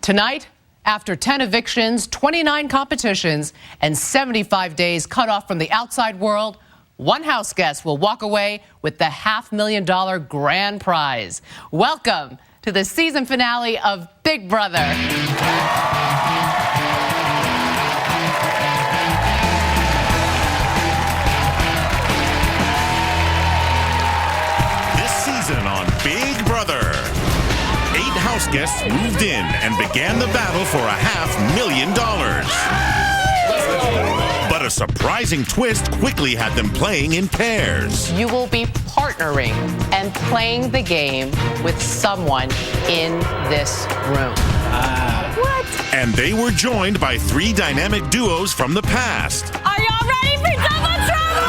Tonight, after 10 evictions, 29 competitions, and 75 days cut off from the outside world, one house guest will walk away with the $500,000 grand prize. Welcome to the season finale of Big Brother. This season on Big Brother, 8 house guests moved in and began the battle for $500,000. But a surprising twist quickly had them playing in pairs. You will be partnering and playing the game with someone in this room. What? And they were joined by 3 dynamic duos from the past. Are y'all ready for double trouble?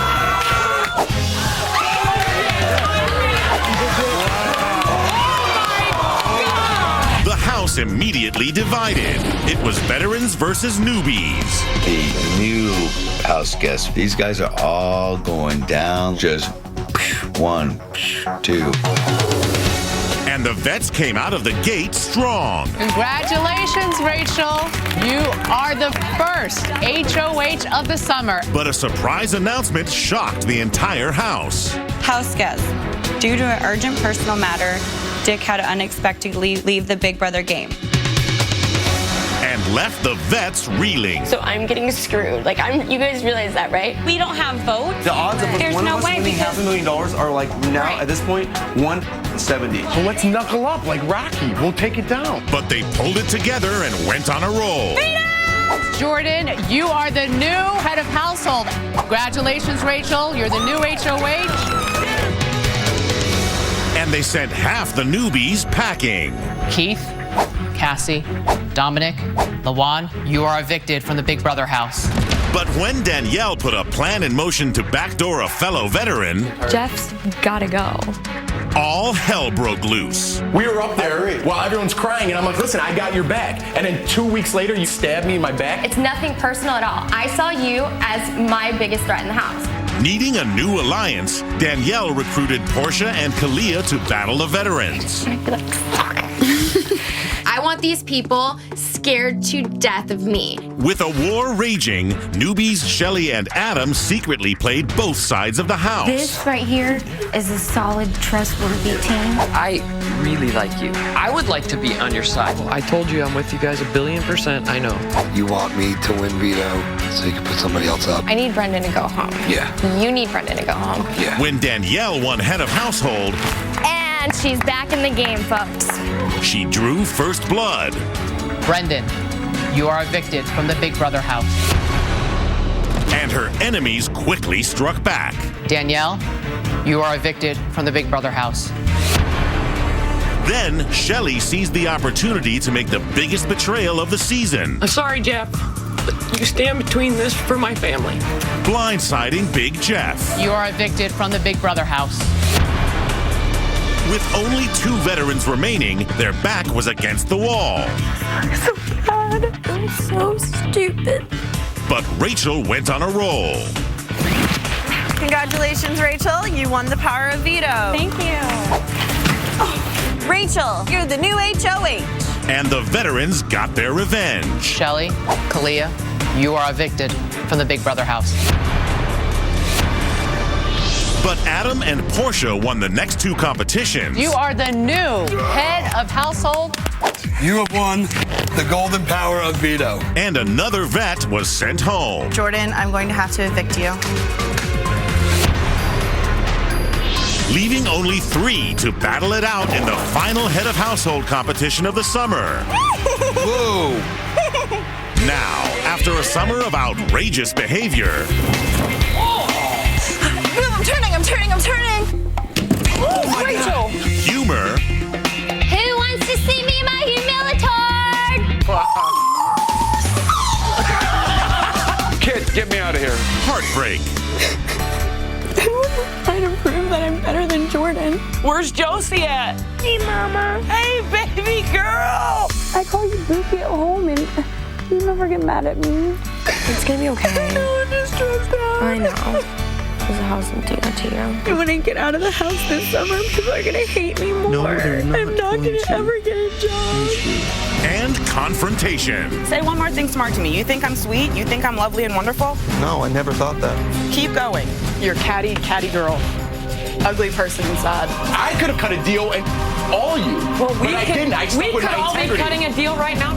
The house immediately divided. It was veterans versus newbies. The new house guests, these guys are all going down. Just 1, 2. And the vets came out of the gate strong. Congratulations, Rachel. You are the first HOH of the summer. But a surprise announcement shocked the entire house. House guests, due to an urgent personal matter, Dick had to unexpectedly leave the Big Brother game. And left the vets reeling. So I'm getting screwed. Like, you guys realize that, right? We don't have votes. The odds of There's one no of us way winning because $500,000 are like now at this point 170. So let's knuckle up like Rocky. We'll take it down. But they pulled it together and went on a roll. Jordan, you are the new head of household. Congratulations, Rachel. You're the new HOH. And they sent half the newbies packing. Keith, Cassie, Dominic, Lawan, you are evicted from the Big Brother house. But when Danielle put a plan in motion to backdoor a fellow veteran, Jeff's gotta go. all hell broke loose. We were up there while everyone's crying, and I'm like, listen, I got your back. And then 2 weeks later, you stabbed me in my back. It's nothing personal at all. I saw you as my biggest threat in the house. Needing a new alliance, Danielle recruited Portia and Kalia to battle the veterans. I want these people scared to death of me. With a war raging, newbies Shelley and Adam secretly played both sides of the house. This right here is a solid, trustworthy team. I really like you. I would like to be on your side. I told you I'm with you guys 1,000,000,000%. I know. You want me to win veto so you can put somebody else up? I need Brendan to go home. Yeah. You need Brendan to go home. Yeah. When Danielle won head of household, And she's back in the game, folks. she drew first blood. Brendan, you are evicted from the Big Brother house. And her enemies quickly struck back. Danielle, you are evicted from the Big Brother house. Then Shelley seized the opportunity to make the biggest betrayal of the season, I'm sorry, Jeff. But you stand between this for my family. blindsiding Big Jeff. You are evicted from the Big Brother house. With only 2 veterans remaining, their back was against the wall. So bad. I'm so stupid. But Rachel went on a roll. Congratulations, Rachel. You won the power of veto. Thank you. Rachel, you're the new HOH. And the veterans got their revenge. Shelley, Kalia, you are evicted from the Big Brother house. But Adam and Portia won the next 2 competitions. You are the new head of household. You have won the golden power of veto. And another vet was sent home. Jordan, I'm going to have to evict you. Leaving only 3 to battle it out in the final head of household competition of the summer. Whoa. Now, after a summer of outrageous behavior, I'm turning. oh Rachel, humor, Who wants to see me, my humilitard? Kid, get me out of here. heartbreak, Trying to prove that I'm better than Jordan. Where's Josie at? Hey, Mama. Hey, baby girl! I call you Bookie at home and you never get mad at me. It's gonna be okay. I'm just stressed out. I know. Because the house will do that to you. And when I get out of the house this summer, people are going to hate me more. No, they're not I'm not going to ever get a job. and confrontation. Say one more thing smart to me. You think I'm sweet? You think I'm lovely and wonderful? No, I never thought that. Keep going. You're catty girl. Ugly person inside. I could have cut a deal and all you. Well, but I didn't. I stuck we with could my all be integrity. cutting a deal right now.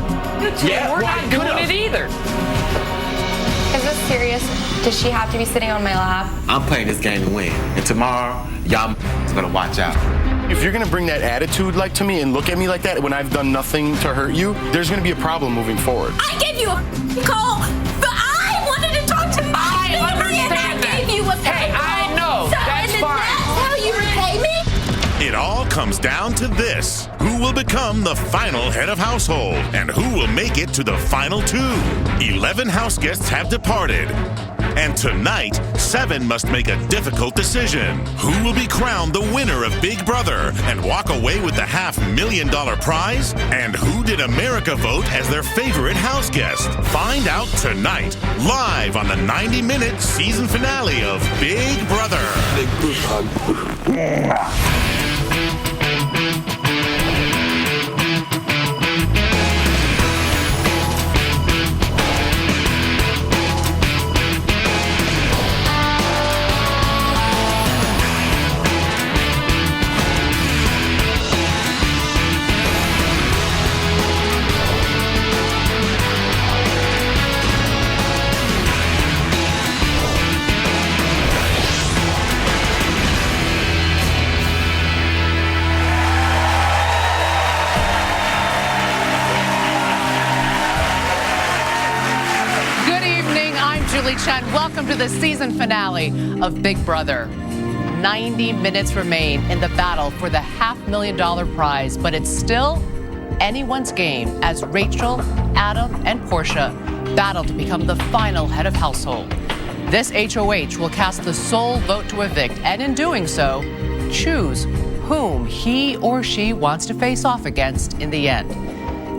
Yeah, we're well, not doing it either. Is this serious? Does she have to be sitting on my lap? I'm playing this game to win. And tomorrow, y'all is gonna watch out. If you're gonna bring that attitude like to me and look at me like that when I've done nothing to hurt you, there's gonna be a problem moving forward. I gave you a call, but I wanted to talk to my family and I gave you a phone Hey, I know. So That's and fine. That's how you repay me? It all comes down to this. Who will become the final head of household? And who will make it to the final 2? 11 house guests have departed. And tonight, 7 must make a difficult decision. Who will be crowned the winner of Big Brother and walk away with the $500,000 prize? And who did America vote as their favorite house guest? Find out tonight, live on the 90-minute season finale of Big Brother. Big group hug. Welcome to the season finale of Big Brother. 90 minutes remain in the battle for the $500,000 prize, but it's still anyone's game as Rachel, Adam, and Portia battle to become the final head of household. This HOH will cast the sole vote to evict, and in doing so, choose whom he or she wants to face off against in the end.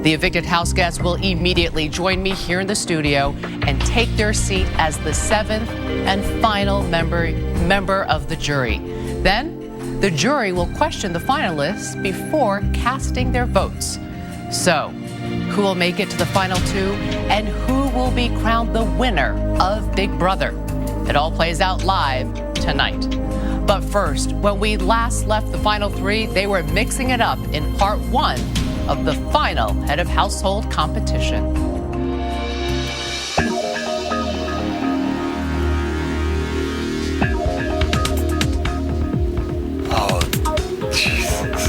The evicted house guests will immediately join me here in the studio and take their seat as the 7th and final member of the jury. Then, the jury will question the finalists before casting their votes. So, who will make it to the final 2 and who will be crowned the winner of Big Brother? It all plays out live tonight. But first, when we last left the final 3, they were mixing it up in part 1 of the final head of household competition. Oh, Jesus.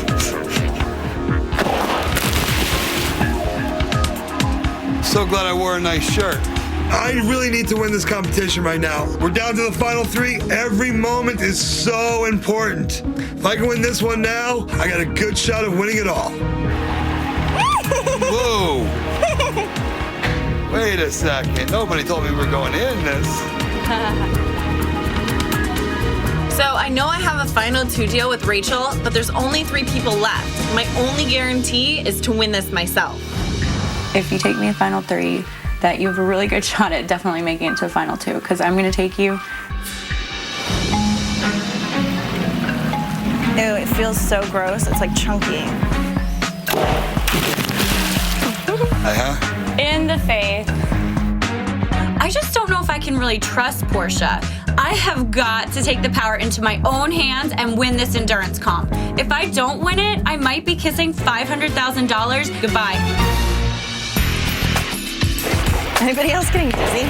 So glad I wore a nice shirt. I really need to win this competition right now. We're down to the final 3. Every moment is so important. If I can win this one now, I got a good shot of winning it all. Whoa! Wait a second. Nobody told me we were going in this. So I know I have a final 2 deal with Rachel, but there's only 3 people left. My only guarantee is to win this myself. If you take me to final 3, that you have a really good shot at definitely making it to the final 2, because I'm going to take you. Ew, it feels so gross. It's like chunky. In the faith. I just don't know if I can really trust Portia. I have got to take the power into my own hands and win this endurance comp. If I don't win it, I might be kissing $500,000 goodbye. Anybody else getting dizzy?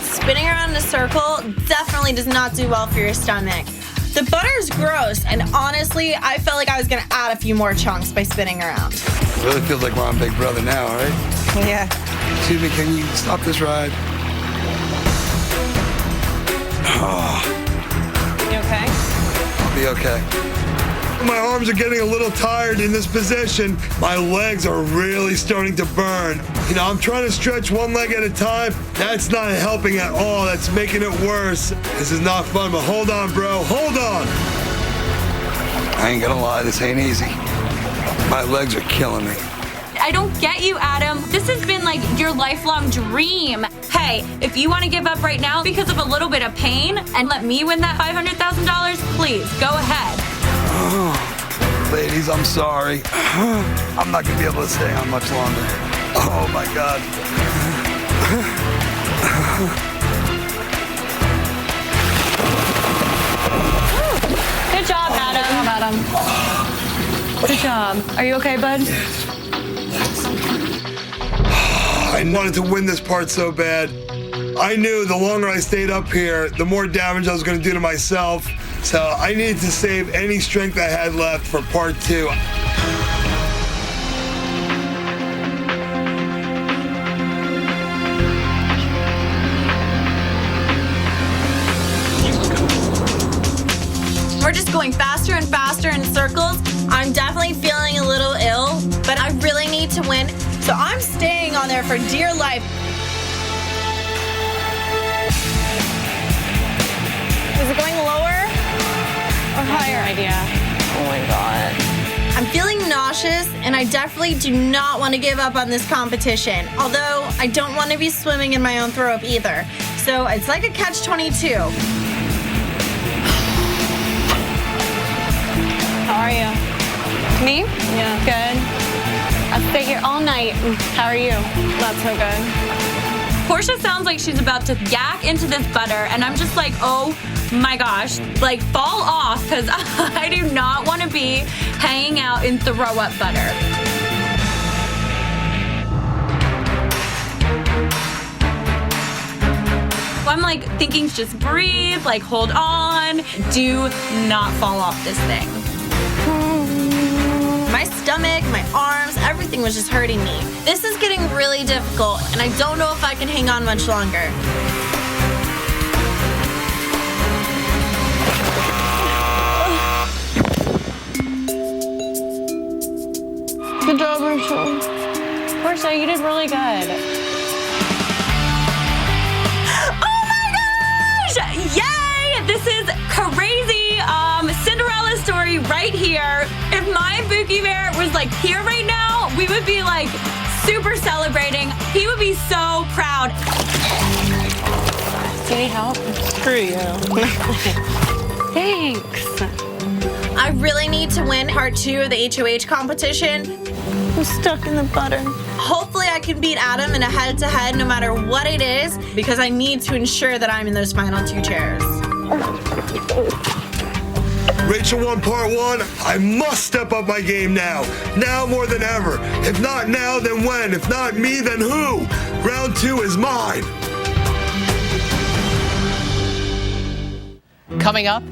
Spinning around in a circle definitely does not do well for your stomach. The butter's gross, and honestly, I felt like I was gonna add a few more chunks by spinning around. It really feels like we're on Big Brother now, right? Yeah. Excuse me, can you stop this ride? You okay? I'll be okay. My arms are getting a little tired in this position. My legs are really starting to burn. You know, I'm trying to stretch one leg at a time. That's not helping at all. That's making it worse. This is not fun, but hold on, bro. Hold on. I ain't gonna lie, this ain't easy. My legs are killing me. I don't get you, Adam. This has been like your lifelong dream. Hey, if you want to give up right now because of a little bit of pain and let me win that $500,000, please go ahead. Oh, lady, Please, I'm sorry. I'm not going to be able to stay on much longer. Oh, my God. Good job, Adam. Good job. Are you okay, bud? I wanted to win this part so bad. I knew the longer I stayed up here, the more damage I was going to do to myself. So I needed to save any strength I had left for part 2. We're just going faster and faster in circles. I'm definitely feeling a little ill, but I really need to win. So I'm staying on there for dear life. Is it going lower or higher? Idea. Oh my God. I'm feeling nauseous, and I definitely do not want to give up on this competition. Although I don't want to be swimming in my own throw up either. So it's like a catch-22. How are you? Me? Yeah. Good. I'll stay here all night. How are you? Not so good. Portia sounds like she's about to yak into this butter, and I'm just like, oh my gosh, like fall off, because I do not want to be hanging out in throw-up butter. I'm like thinking just breathe, like hold on, do not fall off this thing. My stomach, my arms, everything was just hurting me. This is getting really difficult, and I don't know if I can hang on much longer. Good job, Rachel. Portia, you did really good. Oh my gosh! Yay! This is crazy. Cinderella story right here. If my Bookie Bear was like here right now, we would be like super celebrating. He would be so proud. Do you need help? Screw you. Thanks. I really need to win part 2 of the HOH competition. I'm stuck in the butter. Hopefully I can beat Adam in a head-to-head no matter what it is, because I need to ensure that I'm in those final 2 chairs. Rachel won part 1. I must step up my game now. Now more than ever. If not now, then when? If not me, then who? Round 2 is mine. Coming up,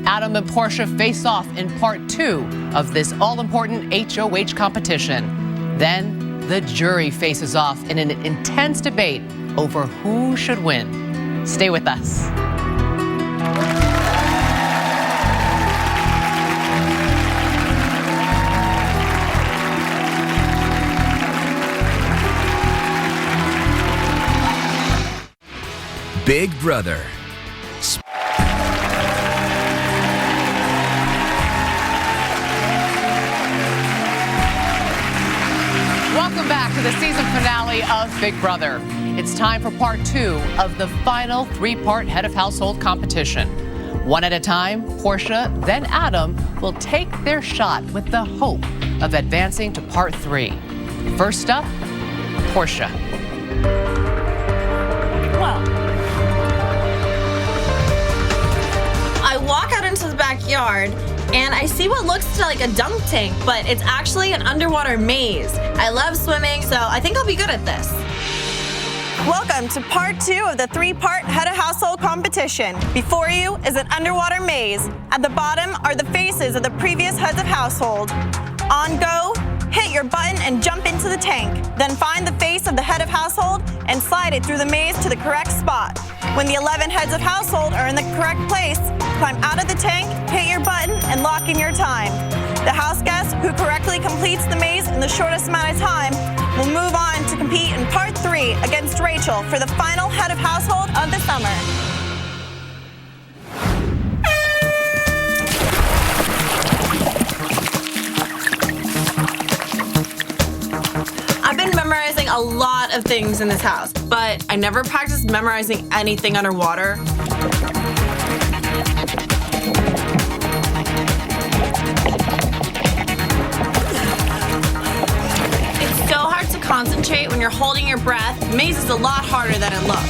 Adam and Portia face off in part 2 of this all-important HOH competition. Then the jury faces off in an intense debate over who should win. Stay with us. Big Brother. Welcome back to the season finale of Big Brother. It's time for part 2 of the final 3-part head of household competition. One at a time, Portia, then Adam will take their shot with the hope of advancing to part 3. First up, Portia. I walk out into the backyard and I see what looks like a dunk tank, but it's actually an underwater maze. I love swimming, so I think I'll be good at this. Welcome to part 2 of the 3-part head of household competition. Before you is an underwater maze. At the bottom are the faces of the previous heads of household. On go, hit your button and jump into the tank. Then find the face of the head of household and slide it through the maze to the correct spot. When the 11 heads of household are in the correct place, climb out of the tank, hit your button, and lock in your time. The house guest who correctly completes the maze in the shortest amount of time will move on to compete in part 3 against Rachel for the final head of household of the summer. I've been memorizing a lot of things in this house, but I never practiced memorizing anything underwater. when you're holding your breath. Maze is a lot harder than it looks.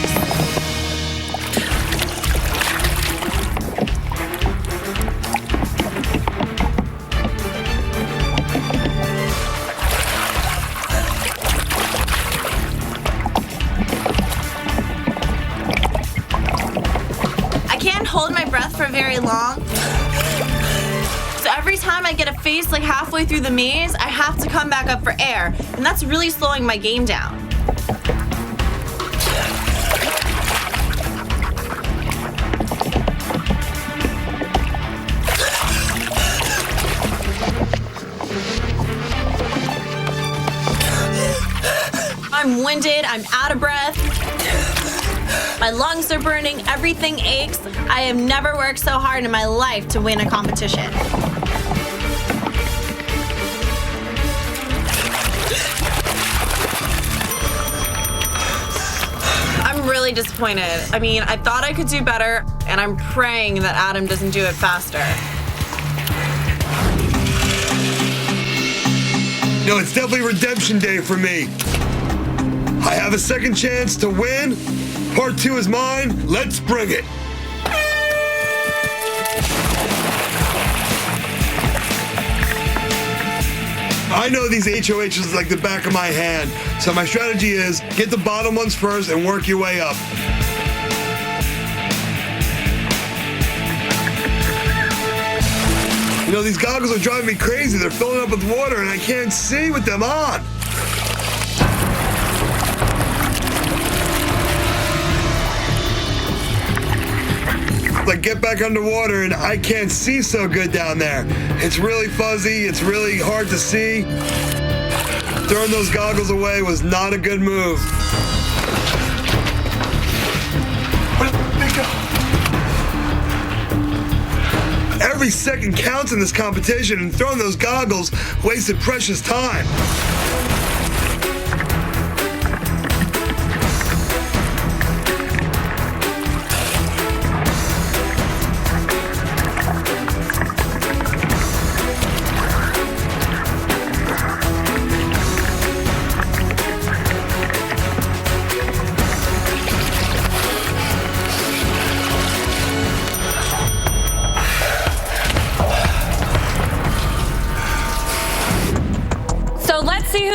I can't hold my breath for very long. So every time I get a face like halfway through the maze, I have to come back up for air, and that's really slowing my game down. I'm winded, I'm out of breath. My lungs are burning, everything aches. I have never worked so hard in my life to win a competition. I'm really disappointed. I mean, I thought I could do better, and I'm praying that Adam doesn't do it faster. No, it's definitely redemption day for me. I have a second chance to win. Part 2 is mine. Let's bring it. I know these HOHs like the back of my hand, so my strategy is get the bottom ones first and work your way up. You know, these goggles are driving me crazy. They're filling up with water and I can't see with them on. Like get back underwater and I can't see so good down there. It's really fuzzy, it's really hard to see. Throwing those goggles away was not a good move. Where did they go? Every second counts in this competition, and throwing those goggles wasted precious time.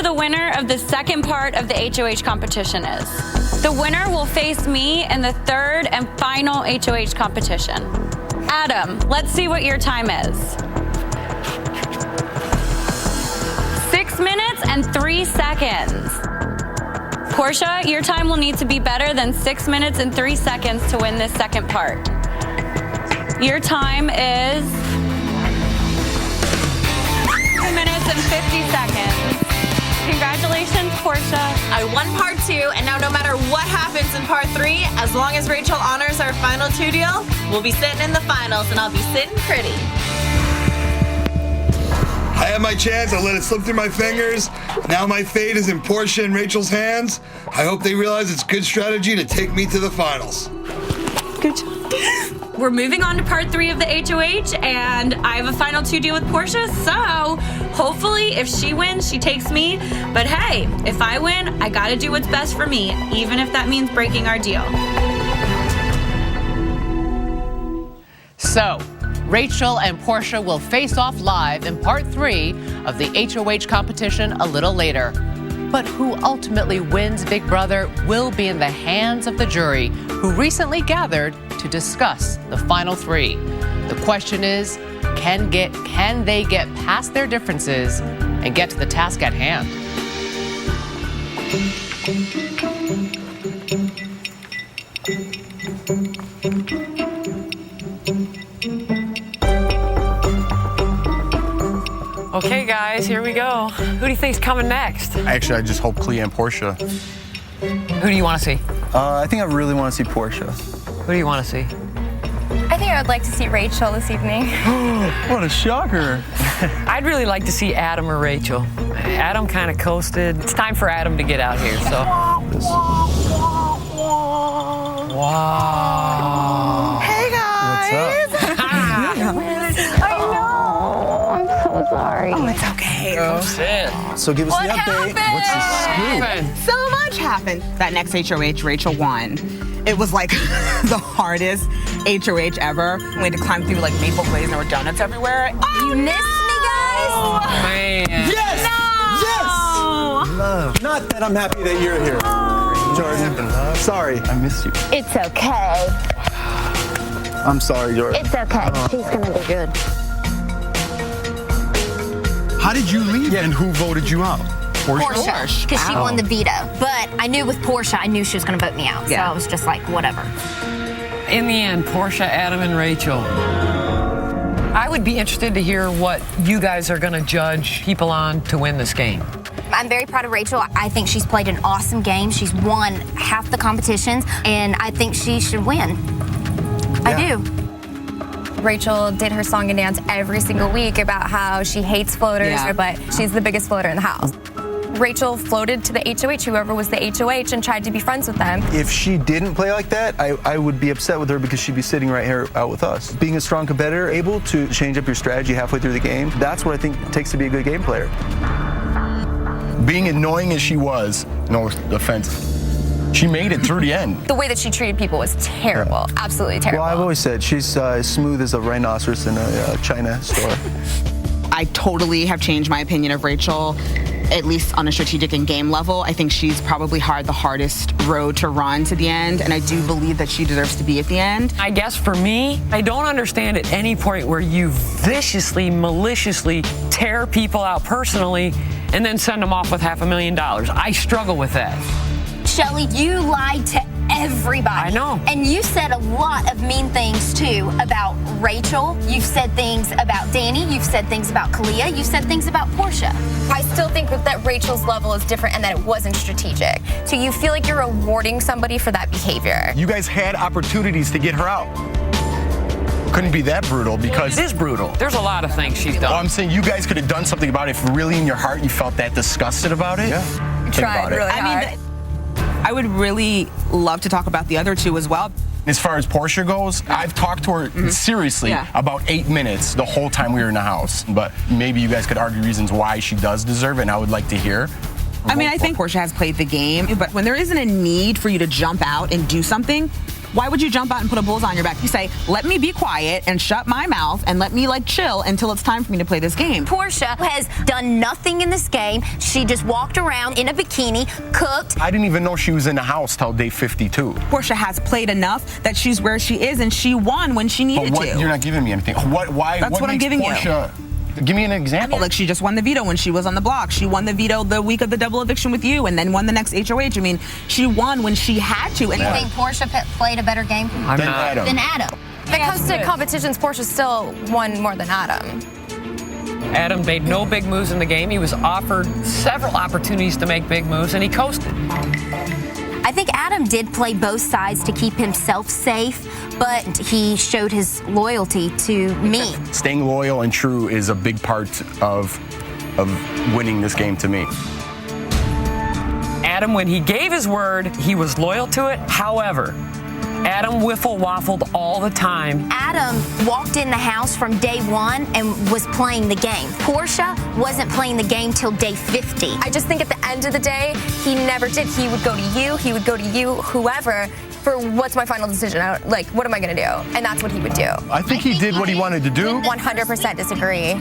The winner of the second part of the HOH competition is. The winner will face me in the third and final HOH competition. Adam, let's see what your time is. 6 minutes and 3 seconds. Portia, your time will need to be better than 6 minutes and 3 seconds to win this second part. Your time is 2 minutes and 50 seconds. Congratulations, Portia. I won part 2, and now no matter what happens in part 3, as long as Rachel honors our final 2 deal, we'll be sitting in the finals, and I'll be sitting pretty. I had my chance, I let it slip through my fingers. Now my fate is in Portia and Rachel's hands. I hope they realize it's good strategy to take me to the finals. Good job. We're moving on to part 3 of the HOH, and I have a final 2 deal with Portia, so hopefully if she wins, she takes me. But hey, if I win, I gotta do what's best for me, even if that means breaking our deal. So, Rachel and Portia will face off live in part 3 of the HOH competition a little later. But who ultimately wins Big Brother will be in the hands of the jury, who recently gathered to discuss the final 3. The question is, can they get past their differences and get to the task at hand? Okay, guys, here we go. Who do you think's coming next? Actually, I just hope Clea and Portia. Who do you want to see? I think I really want to see Portia. Who do you want to see? I think I would like to see Rachel this evening. What a shocker. I'd really like to see Adam or Rachel. Adam kind of coasted. It's time for Adam to get out here, so. Wow. Hey, guys. What's up? I know. I'm so sorry. sorry. Oh, it's okay. So give us the update. What's the scoop? So much happened. That next HOH, Rachel won. It was like the hardest HOH ever. We had to climb through like maple glaze and there were donuts everywhere. You missed me, guys. Oh, man. Yes! No! Yes! Love. Not that I'm happy that you're here. Jordan, sorry. I missed you. It's okay. I'm sorry, Jordan. It's okay. She's gonna be good. How did you leave and who voted you out? Portia, because she won the veto. But I knew with Portia, I knew she was going to vote me out. So I was just like, whatever. In the end, Portia, Adam, and Rachel. I would be interested to hear what you guys are going to judge people on to win this game. I'm very proud of Rachel. I think she's played an awesome game. She's won half the competitions, and I think she should win. I do. Rachel did her song and dance every single week about how she hates floaters, but she's the biggest floater in the house. Rachel floated to the HOH, whoever was the HOH, and tried to be friends with them. If she didn't play like that, I would be upset with her because she'd be sitting right here out with us. Being a strong competitor, able to change up your strategy halfway through the game, that's what I think it takes to be a good game player. Being annoying as she was, no offense, she made it through the end. The way that she treated people was terrible, absolutely terrible. Well, I've always said she's as smooth as a rhinoceros in a China store. I totally have changed my opinion of Rachel, at least on a strategic and game level. I think she's probably the hardest road to run to the end, and I do believe that she deserves to be at the end. I guess for me, I don't understand at any point where you viciously, maliciously tear people out personally and then send them off with $500,000. I struggle with that. Shelly, you lied to everybody. I know. And you said a lot of mean things, too, about Rachel. You've said things about Danny. You've said things about Kalia. You've said things about Portia. I still think that Rachel's level is different and that it wasn't strategic. So you feel like you're rewarding somebody for that behavior. You guys had opportunities to get her out. Couldn't be that brutal because... It is brutal. There's a lot of things she's done. Well, I'm saying you guys could have done something about it if really in your heart you felt that disgusted about it. Yeah. Tried really hard. I would really love to talk about the other two as well. As far as Portia goes, I've talked to her seriously about 8 minutes the whole time we were in the house. But maybe you guys could argue reasons why she does deserve it, and I would like to hear. I mean, I think Portia has played the game, but when there isn't a need for you to jump out and do something, why would you jump out and put a bullseye on your back? You say, let me be quiet and shut my mouth and let me chill until it's time for me to play this game. Portia has done nothing in this game. She just walked around in a bikini, cooked. I didn't even know she was in the house till day 52. Portia has played enough that she's where she is and she won when she needed to. You're not giving me anything. Why? That's what I'm giving Portia, give me an example. Like she just won the veto when she was on the block. She won the veto the week of the double eviction with you and then won the next HOH. I mean, she won when she had to. And you think Portia played a better game than Adam? Than Adam. When it comes to competitions, Portia still won more than Adam. Adam made no big moves in the game. He was offered several opportunities to make big moves, and he coasted. I think Adam did play both sides to keep himself safe, but he showed his loyalty to me. Staying loyal and true is a big part of winning this game to me. Adam, when he gave his word, he was loyal to it. However, Adam wiffle-waffled all the time. Adam walked in the house from day one and was playing the game. Portia wasn't playing the game till day 50. I just think at the end of the day, he never did. He would go to you, whoever, for what's my final decision? What am I going to do? And that's what he would do. I think he did what he wanted to do. 100% disagree.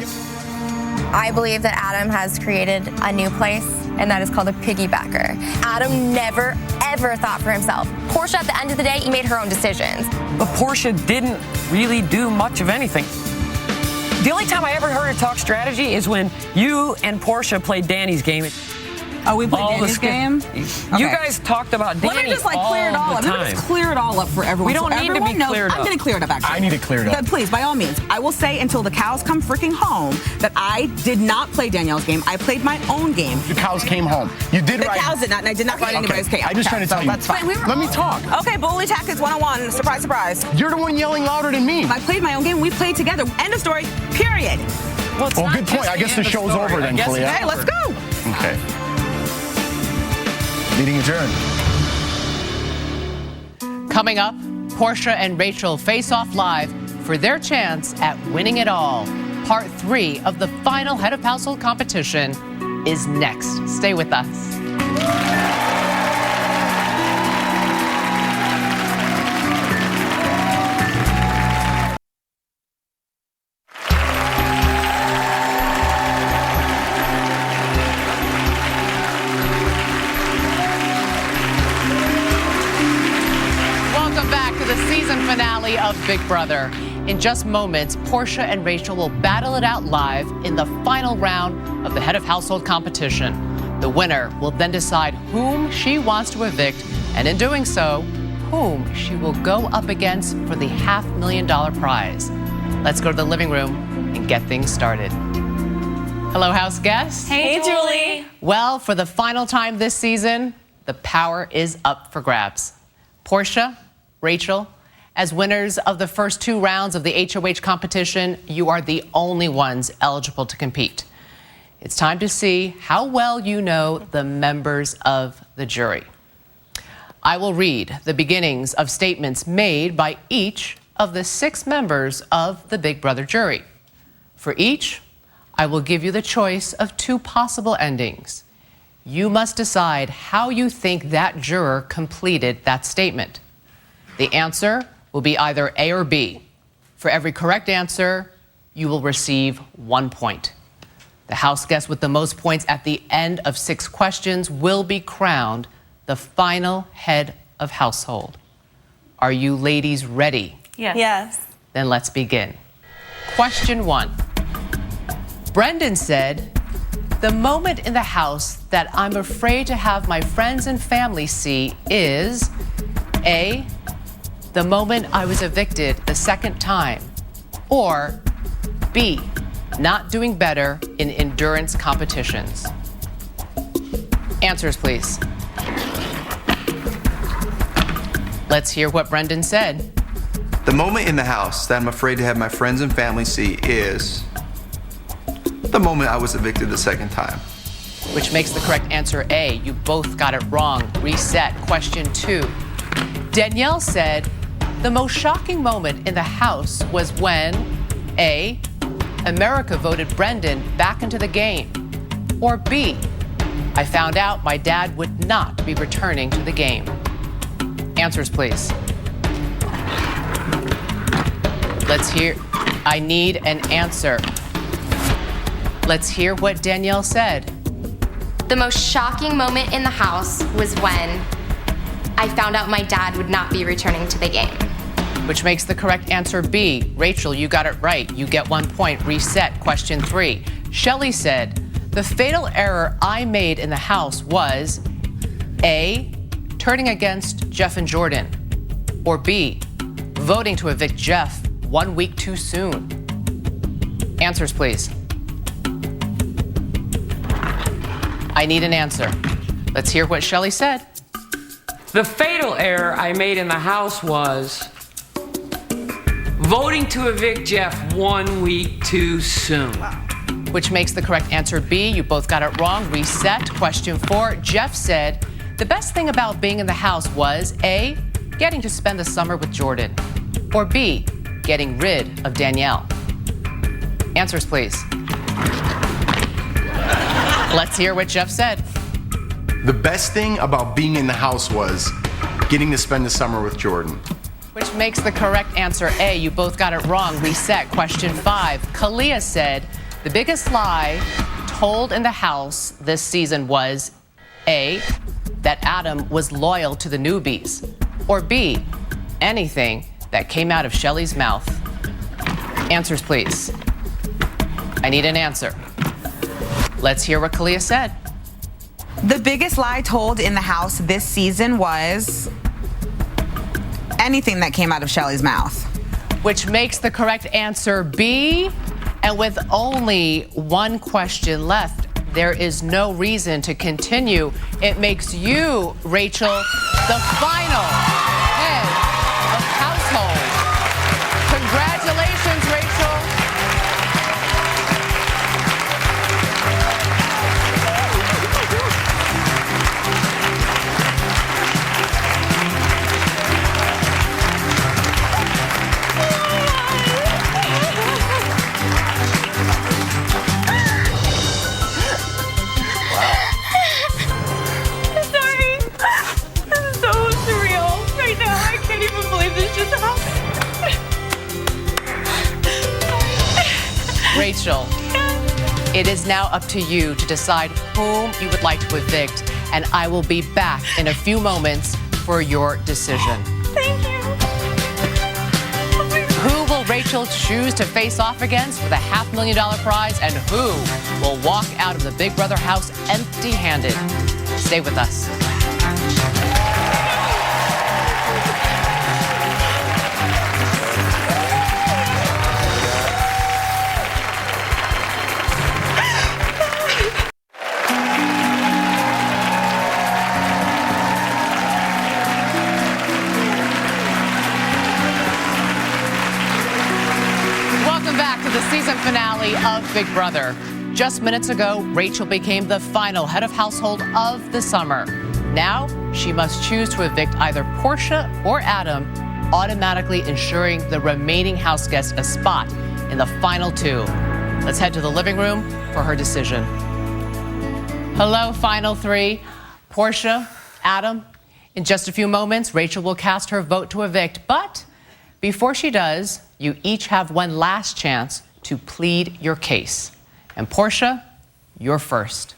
I believe that Adam has created a new place, and that is called a piggybacker. Adam never, ever thought for himself. Portia, at the end of the day, he made her own decisions. But Portia didn't really do much of anything. The only time I ever heard her talk strategy is when you and Portia played Danny's game. Oh, we played Danny's game? You guys talked about Danny Let me just clear it all up. Let me just clear it all up for everyone. We don't need to be cleared up. I'm going to clear it up, actually. I need to clear it up. Please, by all means. I will say until the cows come freaking home that I did not play Danielle's game. I played my own game. The cows came home. You did right. The cows did not, and I did not ride anybody's cage. I'm just trying to tell you. That's fine. Let me talk. Okay, bully tactics 101. Surprise, surprise. You're the one yelling louder than me. I played my own game. We played together. End of story. Period. Well, good point. I guess the show's over then, Kalia. Hey, let's go. Okay. Meeting adjourned. Coming up, Portia and Rachel face off live for their chance at winning it all. Part 3 of the final Head of Household competition is next. Stay with us. Finale of Big Brother. In just moments, Portia and Rachel will battle it out live in the final round of the Head of Household competition. The winner will then decide whom she wants to evict, and in doing so, whom she will go up against for the $500,000 prize. Let's go to the living room and get things started. Hello, house guests. Hey, Julie. Well, for the final time this season, the power is up for grabs. Portia, Rachel, as winners of the first 2 rounds of the HOH competition, you are the only ones eligible to compete. It's time to see how well you know the members of the jury. I will read the beginnings of statements made by each of the 6 members of the Big Brother jury. For each, I will give you the choice of 2 possible endings. You must decide how you think that juror completed that statement. The answer will be either A or B. For every correct answer, you will receive 1 point. The house guest with the most points at the end of 6 questions will be crowned the final head of household. Are you ladies ready? Yes. Yes. Then let's begin. Question 1. Brendan said, "The moment in the house that I'm afraid to have my friends and family see is A, the moment I was evicted the second time, or B, not doing better in endurance competitions." Answers, please. Let's hear what Brendan said. The moment in the house that I'm afraid to have my friends and family see is the moment I was evicted the second time. Which makes the correct answer A. You both got it wrong. Reset. Question 2. Danielle said, "The most shocking moment in the house was when A, America voted Brendan back into the game, or B, I found out my dad would not be returning to the game." Answers, please. Let's hear. I need an answer. Let's hear what Danielle said. The most shocking moment in the house was when I found out my dad would not be returning to the game. Which makes the correct answer B. Rachel, you got it right. You get 1 point. Reset. Question 3. Shelley said, "The fatal error I made in the house was A, turning against Jeff and Jordan, or B, voting to evict Jeff 1 week too soon." Answers, please. I need an answer. Let's hear what Shelley said. The fatal error I made in the house was voting to evict Jeff 1 week too soon. Which makes the correct answer B. You both got it wrong. Reset. Question 4. Jeff said, "The best thing about being in the house was A, getting to spend the summer with Jordan, or B, getting rid of Danielle." Answers, please. Let's hear what Jeff said. The best thing about being in the house was getting to spend the summer with Jordan. Which makes the correct answer A. You both got it wrong. Reset. Question 5. Kalia said, "The biggest lie told in the house this season was A, that Adam was loyal to the newbies, or B, anything that came out of Shelley's mouth." Answers, please. I need an answer. Let's hear what Kalia said. The biggest lie told in the house this season was anything that came out of Shelley's mouth. Which makes the correct answer B. And with only 1 question left, there is no reason to continue. It makes you, Rachel, the final head of household. Congratulations, Rachel. Rachel, it is now up to you to decide whom you would like to evict, and I will be back in a few moments for your decision. Thank you. Who will Rachel choose to face off against with a $500,000 prize, and who will walk out of the Big Brother house empty-handed? Stay with us. Welcome back to the season finale of Big Brother. Just minutes ago, Rachel became the final head of household of the summer. Now, she must choose to evict either Portia or Adam, automatically ensuring the remaining house guests a spot in the final two. Let's head to the living room for her decision. Hello, final three. Portia, Adam. In just a few moments, Rachel will cast her vote to evict, but before she does, you each have one last chance to plead your case. And Portia, you're first.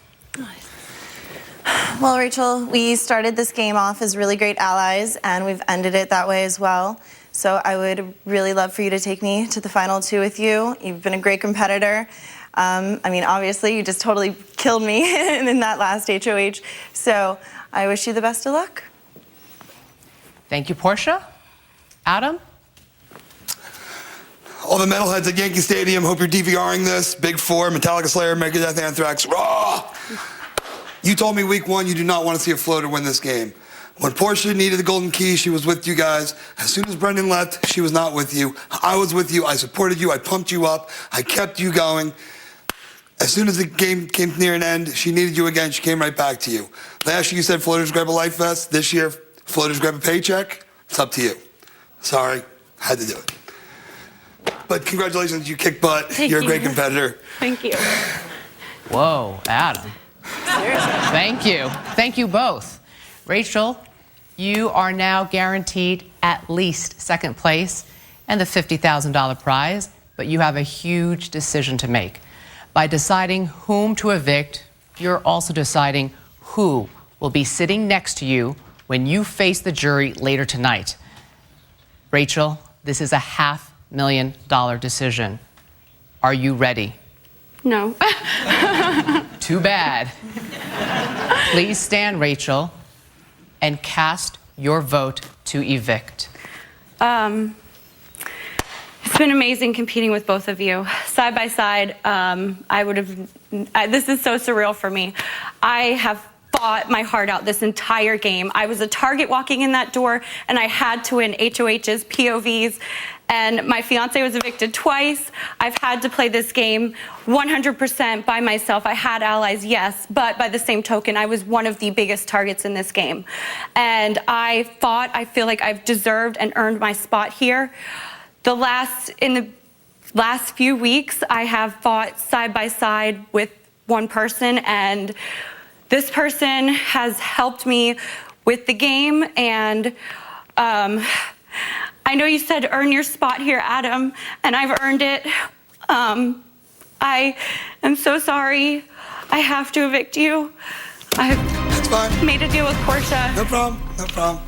Well, Rachel, we started this game off as really great allies, and we've ended it that way as well. So I would really love for you to take me to the final two with you. You've been a great competitor. I mean, obviously, you just totally killed me in that last HOH. So I wish you the best of luck. Thank you, Portia. Adam? All the metalheads at Yankee Stadium, hope you're DVRing this. Big Four, Metallica, Slayer, Megadeth, Anthrax, Raw! You told me week one you do not want to see a floater win this game. When Portia needed the golden key, she was with you guys. As soon as Brendan left, she was not with you. I was with you. I supported you. I pumped you up. I kept you going. As soon as the game came near an end, she needed you again. She came right back to you. Last year you said floaters grab a life vest. This year, floaters grab a paycheck. It's up to you. Sorry, had to do it. But congratulations, you kick butt. You're a great competitor. Thank you. Whoa, Adam. Thank you. Thank you both. Rachel, you are now guaranteed at least second place and the $50,000 prize, but you have a huge decision to make. By deciding whom to evict, you're also deciding who will be sitting next to you when you face the jury later tonight. Rachel, this is a $500,000 decision. Are you ready? No. Too bad. Please stand, Rachel, and cast your vote to evict. It's been amazing competing with both of you. Side by side, this is so surreal for me. I have fought my heart out this entire game. I was a target walking in that door, and I had to win HOHs, POVs, and my fiance was evicted twice. I've had to play this game 100% by myself. I had allies, yes, but by the same token, I was one of the biggest targets in this game. And I fought. I feel like I've deserved and earned my spot here. In the last few weeks, I have fought side by side with one person, and this person has helped me with the game. And I know you said earn your spot here, Adam, and I've earned it. I am so sorry. I have to evict you. That's fine. Made a deal with Portia. No problem. No problem.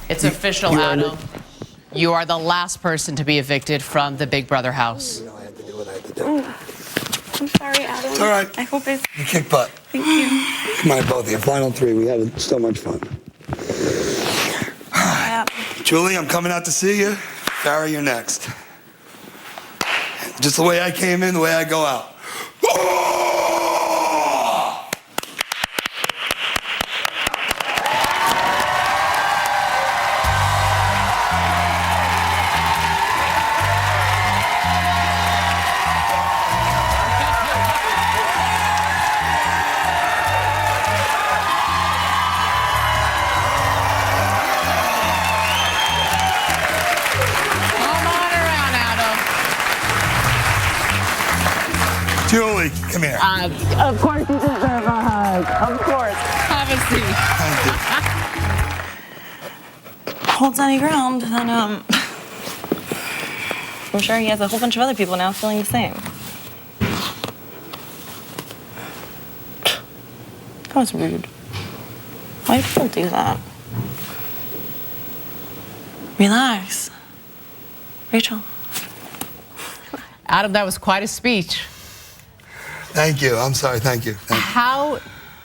It's official, Adam. You are the last person to be evicted from the Big Brother house. You know I had to do what I had to do. I'm sorry, Adam. It's all right. I hope it's... You kick butt. Thank you. Come on, both of you. Final three. We had so much fun. Yeah. Julie, I'm coming out to see you. Farrah, you're next. Just the way I came in, the way I go out. Julie, come here. Of course you deserve a hug. Of course. Have a seat. Holds any ground, then I'm sure he has a whole bunch of other people now feeling the same. That was rude. Why do people do that? Relax. Rachel. Adam, that was quite a speech. Thank you. I'm sorry. Thank you. How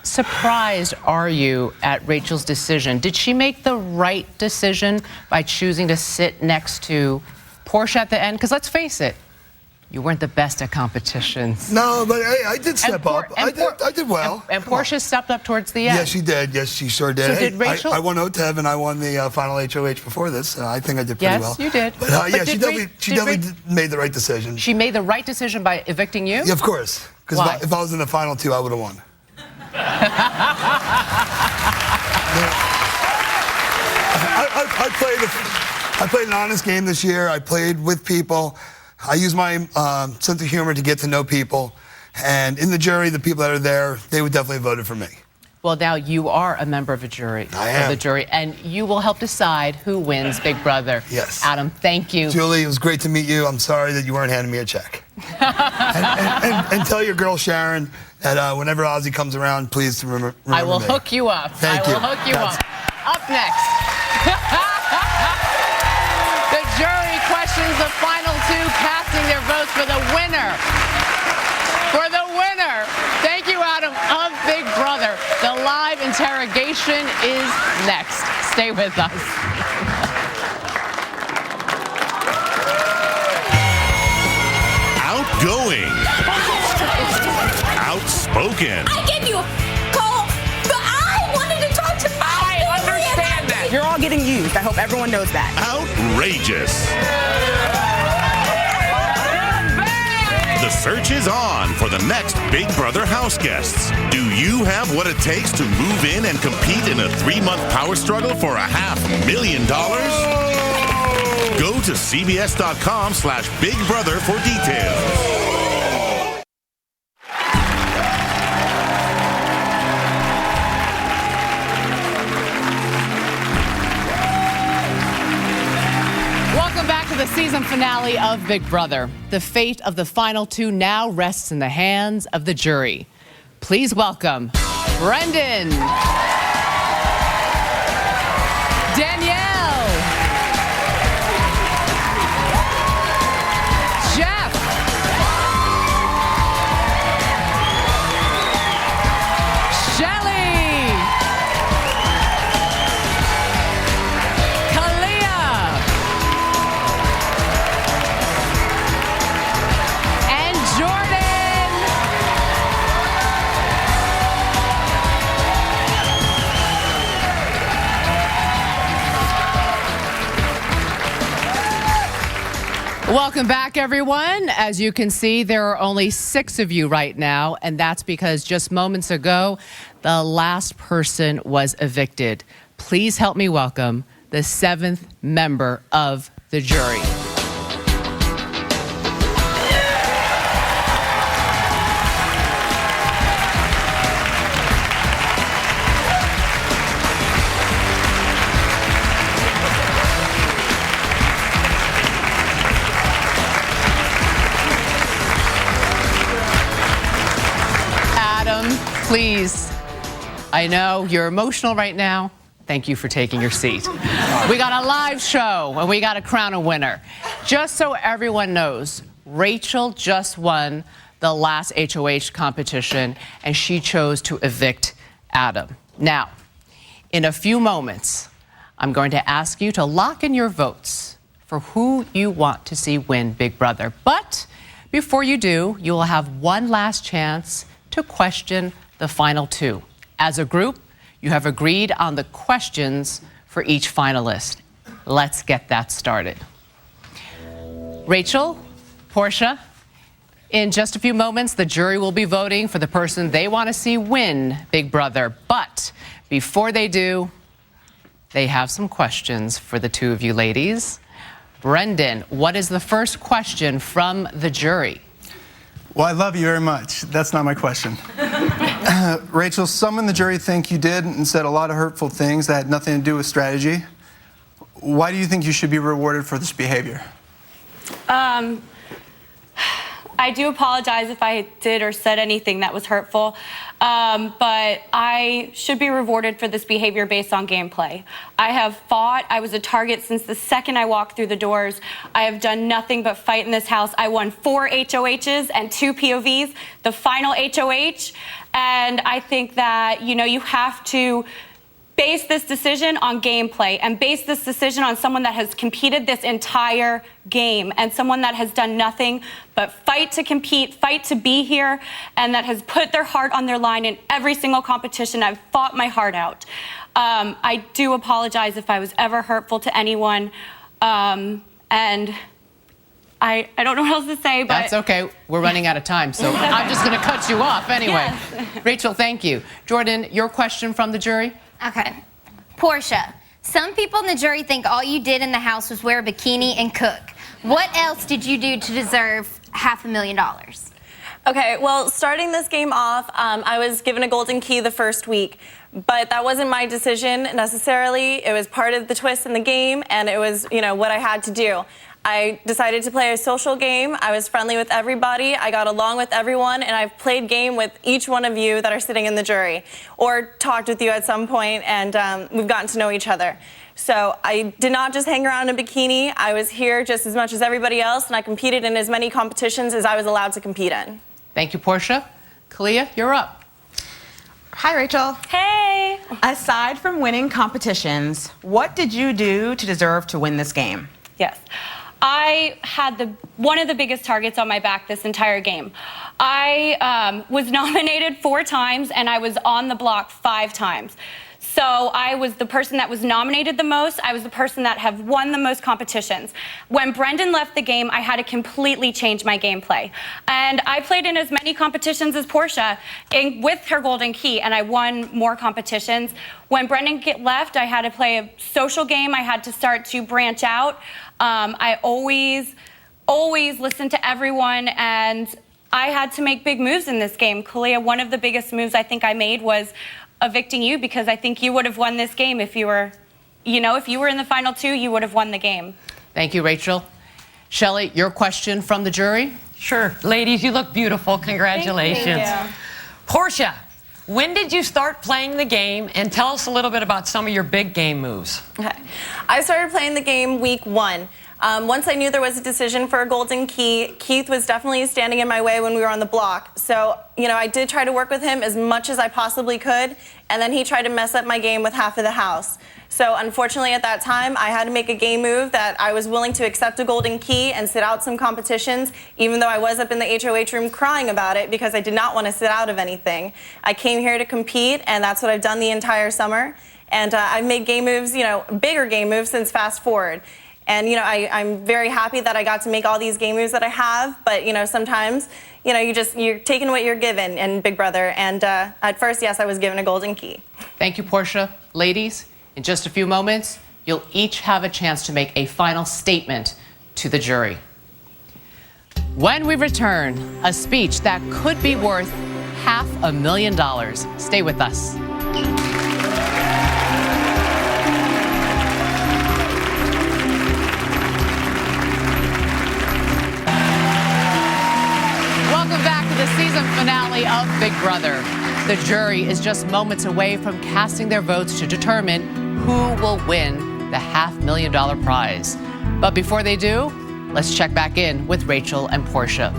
surprised are you at Rachel's decision? Did she make the right decision by choosing to sit next to Portia at the end? Because let's face it, you weren't the best at competitions. No, but hey, I did step up. I did well. And Portia stepped up towards the end. Yes, she did. Yes, she sure did. So did Rachel? I won OTEV and I won the final HOH before this. I think I did pretty well. Yes, you did. But yeah, she definitely made the right decision. She made the right decision by evicting you? Yeah, of course. Because if I was in the final two, I would have won. I played an honest game this year. I played with people. I use my sense of humor to get to know people. And in the jury, the people that are there, they would definitely have voted for me. Well, now you are a member of a jury. I am. Of the jury, and you will help decide who wins Big Brother. Yes. Adam, thank you. Julie, it was great to meet you. I'm sorry that you weren't handing me a check. and tell your girl Sharon that whenever Ozzy comes around, please remember I will me. hook you up. Thank you. I will hook you up. Up next. The jury questions the final two, casting their votes for the winner. For the winner. Thank you, Adam, of Big Brother. The live interrogation is next. Stay with us. Outgoing. Outspoken. I gave you a call, but I wanted to talk to my family. I understand that. You're all getting used. I hope everyone knows that. Outrageous. The search is on for the next Big Brother house guests. Do you have what it takes to move in and compete in a 3-month power struggle for $500,000? Go to cbs.com/bigbrother for details. The season finale of Big Brother. The fate of the final two now rests in the hands of the jury. Please welcome Brendan, Danielle, Jeff, Shelly, welcome back, everyone. As you can see, there are only 6 of you right now, and that's because just moments ago, the last person was evicted. Please help me welcome the 7th member of the jury. Please, I know you're emotional right now. Thank you for taking your seat. We got a live show and we got to crown a winner. Just so everyone knows, Rachel just won the last HOH competition and she chose to evict Adam. Now, in a few moments, I'm going to ask you to lock in your votes for who you want to see win Big Brother. But before you do, you will have one last chance to question the final two. As a group, you have agreed on the questions for each finalist. Let's get that started. Rachel, Portia, in just a few moments, the jury will be voting for the person they want to see win Big Brother. But before they do, they have some questions for the two of you ladies. Brendan, what is the first question from the jury? Well, I love you very much. That's not my question. Rachel, some in the jury think you did and said a lot of hurtful things that had nothing to do with strategy. Why do you think you should be rewarded for this behavior? I do apologize if I did or said anything that was hurtful, but I should be rewarded for this behavior based on gameplay. I have fought. I was a target since the second I walked through the doors. I have done nothing but fight in this house. I won 4 HOHs and 2 POVs, the final HOH, and I think that, you know, you have to base this decision on gameplay and base this decision on someone that has competed this entire game and someone that has done nothing but fight to compete, fight to be here, and that has put their heart on their line in every single competition. I've fought my heart out. I do apologize if I was ever hurtful to anyone, and I don't know what else to say, but... That's okay. We're running out of time, so I'm just going to cut you off anyway. Yes. Rachel, thank you. Jordan, your question from the jury? Okay. Portia, some people in the jury think all you did in the house was wear a bikini and cook. What else did you do to deserve $500,000? Okay, well, starting this game off, I was given a golden key the first week, but that wasn't my decision necessarily. It was part of the twist in the game, and it was, you know, what I had to do. I decided to play a social game. I was friendly with everybody. I got along with everyone, and I've played game with each one of you that are sitting in the jury, or talked with you at some point, and we've gotten to know each other. So I did not just hang around in a bikini. I was here just as much as everybody else, and I competed in as many competitions as I was allowed to compete in. Thank you, Portia. Kalia, you're up. Hi, Rachel. Hey. Aside from winning competitions, what did you do to deserve to win this game? Yes. I had one of the biggest targets on my back this entire game. I was nominated 4 times, and I was on the block 5 times. So I was the person that was nominated the most. I was the person that have won the most competitions. When Brendan left the game, I had to completely change my gameplay. And I played in as many competitions as Portia with her golden key, and I won more competitions. When Brendan left, I had to play a social game. I had to start to branch out. I always listened to everyone, and I had to make big moves in this game. Kalia, one of the biggest moves I think I made was evicting you, because I think you would have won this game if you were, if you were in the final 2, you would have won the game. Thank you, Rachel. Shelley, your question from the jury? Sure. Ladies, you look beautiful. Congratulations. Thank you. Portia, when did you start playing the game? And tell us a little bit about some of your big game moves. Okay. I started playing the game week 1. Once I knew there was a decision for a golden key, Keith was definitely standing in my way when we were on the block. So, I did try to work with him as much as I possibly could, and then he tried to mess up my game with half of the house. So, unfortunately, at that time, I had to make a game move that I was willing to accept a golden key and sit out some competitions, even though I was up in the HOH room crying about it because I did not want to sit out of anything. I came here to compete, and that's what I've done the entire summer. And I've made game moves, bigger game moves since Fast Forward. And, I'm very happy that I got to make all these game moves that I have. But, sometimes, you're taking what you're given in Big Brother. And at first, yes, I was given a golden key. Thank you, Portia. Ladies, in just a few moments, you'll each have a chance to make a final statement to the jury. When we return, a speech that could be worth $500,000. Stay with us. Welcome back to the season finale of Big Brother. The jury is just moments away from casting their votes to determine who will win the $500,000 prize. But before they do, let's check back in with Rachel and Portia.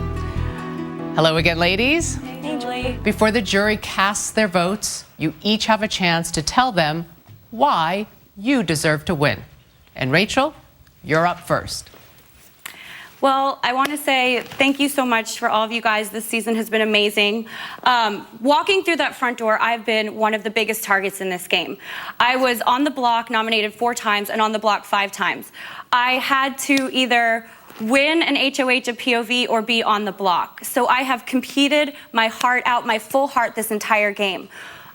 Hello again, ladies. Hey, Julie. Before the jury casts their votes, you each have a chance to tell them why you deserve to win. And Rachel, you're up first. Well, I want to say thank you so much for all of you guys. This season has been amazing. Walking through that front door, I've been one of the biggest targets in this game. I was on the block nominated 4 times and on the block 5 times. I had to either win an HOH, a POV, or be on the block. So I have competed my heart out, my full heart this entire game.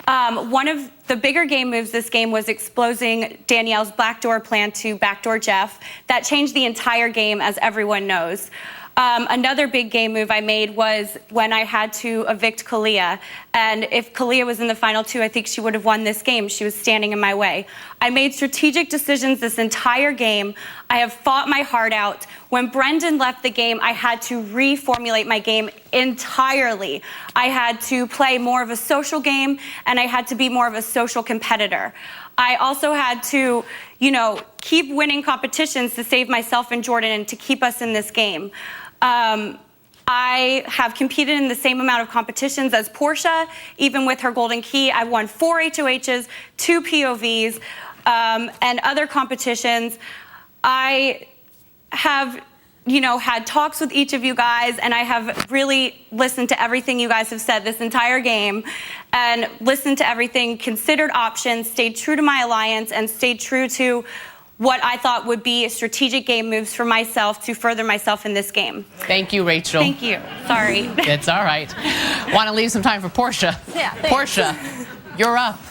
One of the bigger game moves this game was exposing Danielle's backdoor plan to backdoor Jeff. That changed the entire game, as everyone knows. Another big game move I made was when I had to evict Kalia. And if Kalia was in the final 2, I think she would have won this game. She was standing in my way. I made strategic decisions this entire game. I have fought my heart out. When Brendan left the game, I had to reformulate my game entirely. I had to play more of a social game, and I had to be more of a social competitor. I also had to, keep winning competitions to save myself and Jordan and to keep us in this game. I have competed in the same amount of competitions as Portia. Even with her Golden Key, I've won 4 HOHs, 2 POVs, and other competitions. I have, had talks with each of you guys, and I have really listened to everything you guys have said this entire game, and listened to everything, considered options, stayed true to my alliance, and stayed true to what I thought would be strategic game moves for myself to further myself in this game. Thank you, Rachel. Thank you. Sorry. It's all right. Want to leave some time for Portia? Yeah, thanks. Portia, you're up.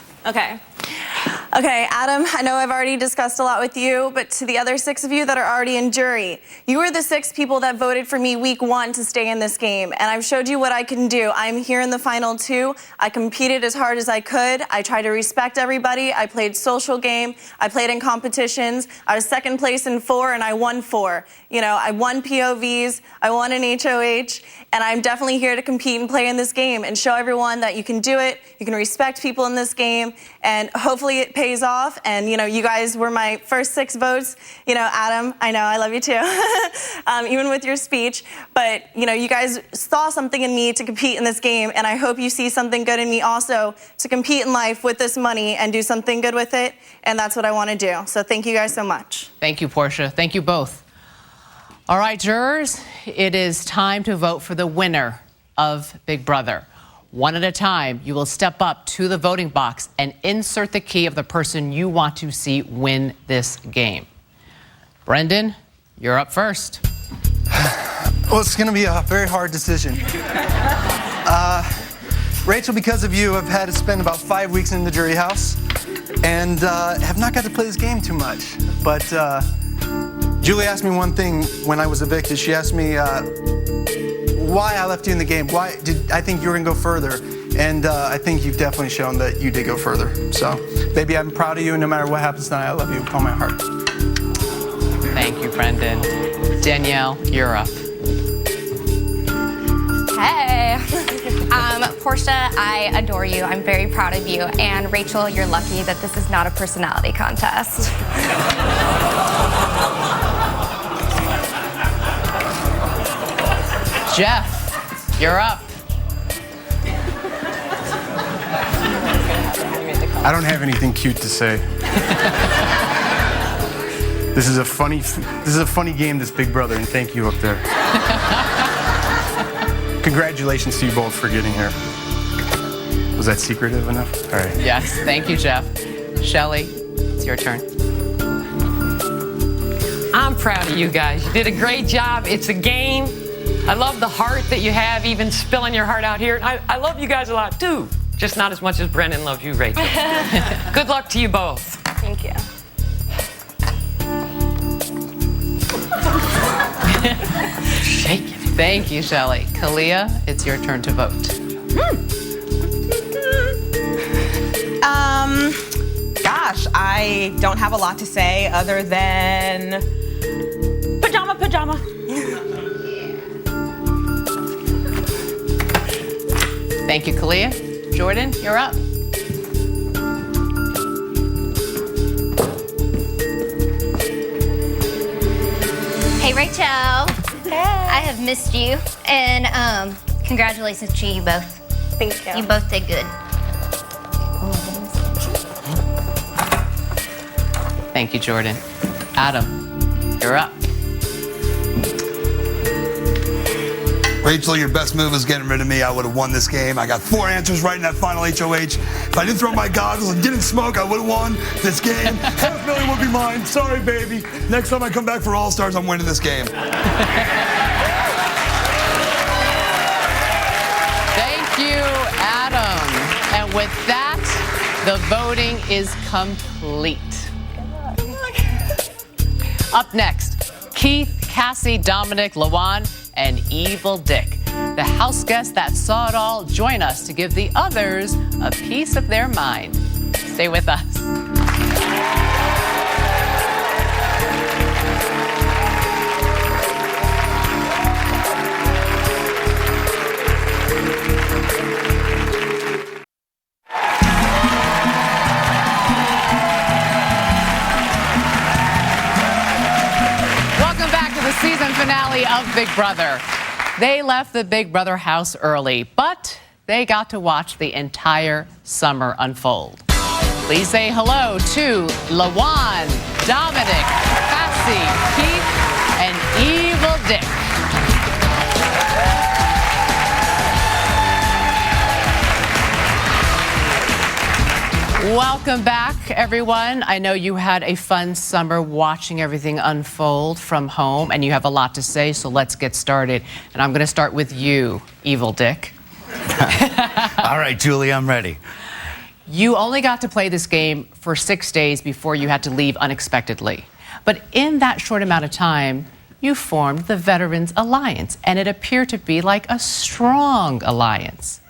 Okay, Adam, I know I've already discussed a lot with you, but to the other 6 of you that are already in jury, you were the 6 people that voted for me week 1 to stay in this game, and I've showed you what I can do. I'm here in the final 2. I competed as hard as I could. I tried to respect everybody. I played social game. I played in competitions. I was 2nd place in 4, and I won 4. I won POVs. I won an HOH, and I'm definitely here to compete and play in this game and show everyone that you can do it. You can respect people in this game, and hopefully it pays off. And you guys were my first 6 votes. Adam, I know I love you too, even with your speech. But you guys saw something in me to compete in this game, and I hope you see something good in me also to compete in life with this money and do something good with it. And that's what I want to do. So thank you guys so much. Thank you, Portia. Thank you both. All right, jurors, it is time to vote for the winner of Big Brother. One at a time, you will step up to the voting box and insert the key of the person you want to see win this game. Brendan, you're up first. Well, it's going to be a very hard decision. Rachel, because of you, I've had to spend about 5 weeks in the jury house and have not got to play this game too much. But Julie asked me one thing when I was evicted. She asked me why I left you in the game. Why did I think you were going to go further? And I think you've definitely shown that you did go further. So, baby, I'm proud of you. No matter what happens tonight, I love you with all my heart. Thank you, Brendan. Danielle, you're up. Hey. Portia, I adore you. I'm very proud of you. And Rachel, you're lucky that this is not a personality contest. Jeff, you're up. I don't have anything cute to say. This is a funny game, this Big Brother, and thank you up there. Congratulations to you both for getting here. Was that secretive enough? All right. Yes, thank you, Jeff. Shelly, it's your turn. I'm proud of you guys. You did a great job. It's a game. I love the heart that you have, even spilling your heart out here. I love you guys a lot, too. Just not as much as Brendan loves you, Rachel. Good luck to you both. Thank you. Shake it. Thank you, Shelly. Kalia, it's your turn to vote. Gosh, I don't have a lot to say other than pajama. Thank you, Kalia. Jordan, you're up. Hey, Rachel. Hey. I have missed you, and congratulations to you both. Thank you. You both did good. Thank you, Jordan. Adam, you're up. Rachel, your best move is getting rid of me. I would have won this game. I got 4 answers right in that final HOH. If I didn't throw my goggles and didn't smoke, I would have won this game. $500,000 would be mine. Sorry, baby. Next time I come back for All-Stars, I'm winning this game. Thank you, Adam. And with that, the voting is complete. Up next, Keith, Cassie, Dominic, Lawan, and Evil Dick. The house guests that saw it all join us to give the others a piece of their mind. Stay with us. Welcome back to the season finale of Big Brother. They left the Big Brother house early, but they got to watch the entire summer unfold. Please say hello to Lawan, Dominic, Cassie, Keith, and Evil Dick. Welcome back, everyone. I know you had a fun summer watching everything unfold from home, and you have a lot to say, so let's get started. And I'm going to start with you, Evil Dick. All right, Julie, I'm ready. You only got to play this game for 6 days before you had to leave unexpectedly. But in that short amount of time, you formed the Veterans Alliance, and it appeared to be like a strong alliance.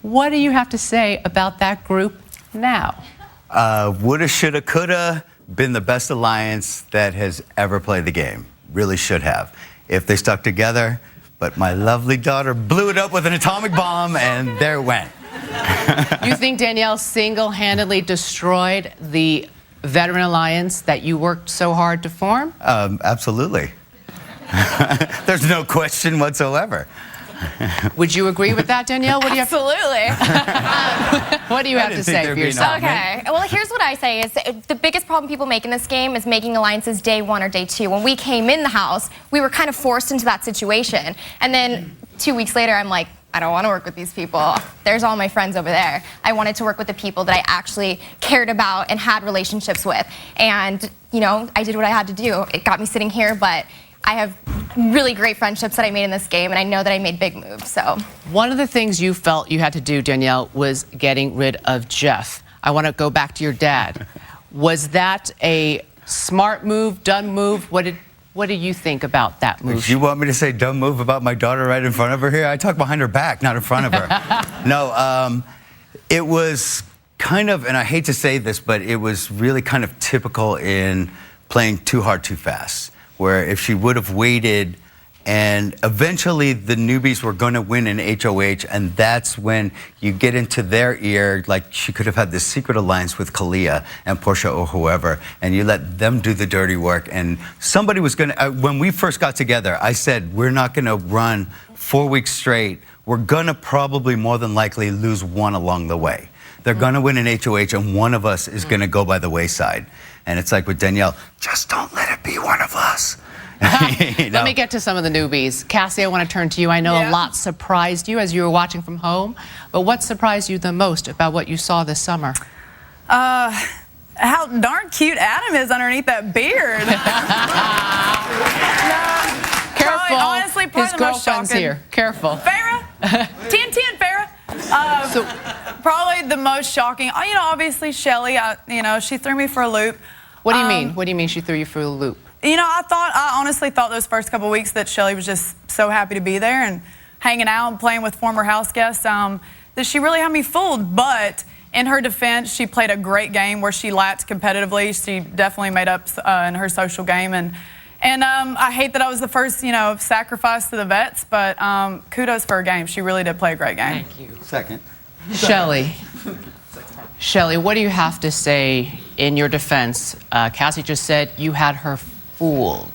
What do you have to say about that group now? Woulda, shoulda, coulda been the best alliance that has ever played the game. Really should have. If they stuck together, but my lovely daughter blew it up with an atomic bomb, and there it went. You think Danielle single-handedly destroyed the Veteran Alliance that you worked so hard to form? Absolutely. There's no question whatsoever. Would you agree with that, Danielle? What do you have Absolutely. What do you have to say for yourself? Okay. Well, here's what I say is the biggest problem people make in this game is making alliances day 1 or day 2. When we came in the house, we were kind of forced into that situation. And then 2 weeks later, I'm like, I don't want to work with these people. There's all my friends over there. I wanted to work with the people that I actually cared about and had relationships with. And, you know, I did what I had to do. It got me sitting here, but I have really great friendships that I made in this game, and I know that I made big moves, so. One of the things you felt you had to do, Danielle, was getting rid of Jeff. I want to go back to your dad. Was that a smart move, dumb move? What do you think about that move? You want me to say dumb move about my daughter right in front of her here? I talk behind her back, not in front of her. No, it was kind of, and I hate to say this, but it was really kind of typical in playing too hard, too fast. Where if she would have waited, and eventually the newbies were going to win in HOH, and that's when you get into their ear, like she could have had this secret alliance with Kalia and Portia or whoever, and you let them do the dirty work. And somebody was going to, when we first got together, I said, we're not going to run 4 weeks straight. We're going to probably more than likely lose one along the way. They're going to win an HOH, and one of us is going to go by the wayside. And it's like with Danielle, just don't let it be one of us. You know? Let me get to some of the newbies. Cassie, I want to turn to you. I know a lot surprised you as you were watching from home, but what surprised you the most about what you saw this summer? How darn cute Adam is underneath that beard. Careful. Honestly, his the most girlfriend's shocking. here. Careful. Farrah? 10-10, Farrah. Probably the most shocking. You know, obviously, Shelly, you know, she threw me for a loop. What do you mean? What do you mean she threw you for a loop? You know, I honestly thought those first couple weeks that Shelly was just so happy to be there and hanging out and playing with former house guests, that she really had me fooled. But in her defense, she played a great game where she lacked competitively. She definitely made up in her social game. And I hate that I was the first, you know, sacrifice to the vets, but kudos for her game. She really did play a great game. Thank you. Second. Shelly, what do you have to say in your defense? Cassie just said you had her fooled.